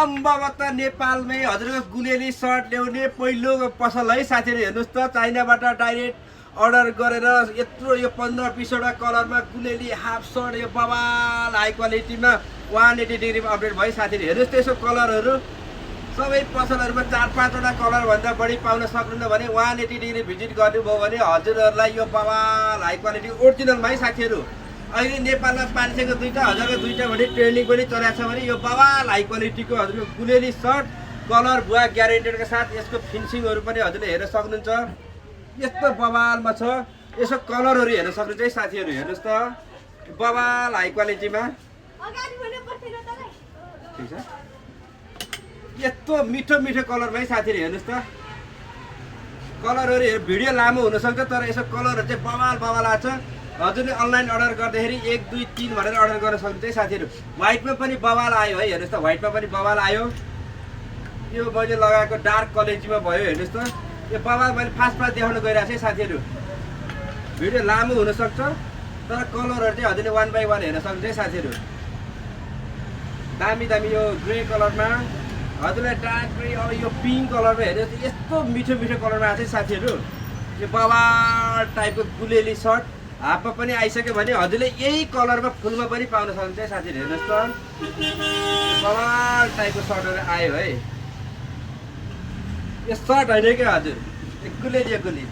सम्भवतः नेपालमै हजुरको गुलेली सर्ट ल्याउने पहिलो पसल है साथीहरू। हेर्नुहोस् त चाइनाबाट डाइरेक्ट अर्डर गरेर यत्रो यो 15-20वटा कलरमा गुलेली हाफ सर्ट यो बवाल हाई क्वालिटीमा 180 डिग्रीमा अपडेट भयो साथीहरू। हेर्नुहोस् त यसो कलरहरू सबै पसलहरूमा 4-5वटा कलरभन्दा बढी पाउन सक्नुहुन्न भने 180 डिग्री भिजिट गर्नुभयो भने हजुरहरूलाई यो बवाल हाई क्वालिटी ओरिजिनलमा है साथीहरू। अहिले नेपालमा 500को दुईटा 1000को दुईटा भने ट्रेन्डिङ पनि चलेको छ भने यो बवाल हाई क्वालिटीको हजुरको गुलेली सर्ट कलर भुवा ग्यारेन्टेडका साथ यसको फिनिसिङहरू पनि हजुरले हेर्न सक्नुहुन्छ। यस्तो बवालमा छ, यसो कलरहरू हेर्न सक्नुहुन्छ है साथीहरू। हेर्नुहोस् त बवाल हाई क्वालिटीमा ठिक छ। यस्तो मिठो मिठो कलरमा है साथीहरू। हेर्नुहोस् त कलरहरू भिडियो लामो हुनसक्छ तर यसो कलरहरू चाहिँ बवाल बवाल आएको छ। हजुरले अनलाइन अर्डर गर्दाखेरि 1 2 3 भनेर अर्डर गर्न सक्नुहुन्छ है साथीहरू। व्हाइटमा पनि बवाल आयो है। हेर्नुहोस् त व्हाइटमा पनि बवाल आयो। यो मैले लगाएको डार्क कलेजीमा भयो। हेर्नुहोस् त यो बवाल मैले फास्ट देखाउन गइरहेको छु है साथीहरू। भिडियो लामो हुनसक्छ तर कलरहरू चाहिँ हजुरले 1 बाई 1 हेर्न सक्नुहुन्छ है साथीहरू। दामी दामी यो ग्रे कलरमा हजुरलाई डार्क ग्रे अब यो पिङ्क कलरमा हेर्नुहोस् यस्तो मिठो मिठो कलरमा आएको छ साथीहरू। यो बवाल टाइपको गुलेली सर्ट हाफमा पनि आइसक्यो भने हजुरले यही कलरमा फुलमा पनि पाउन सक्नुहुन्छ है साथीहरू। हेर्नुहोस् त बवाल टाइपको सर्टहरू आयो है। यो सर्ट होइन क्या हजुर, गुलेली गुलेली।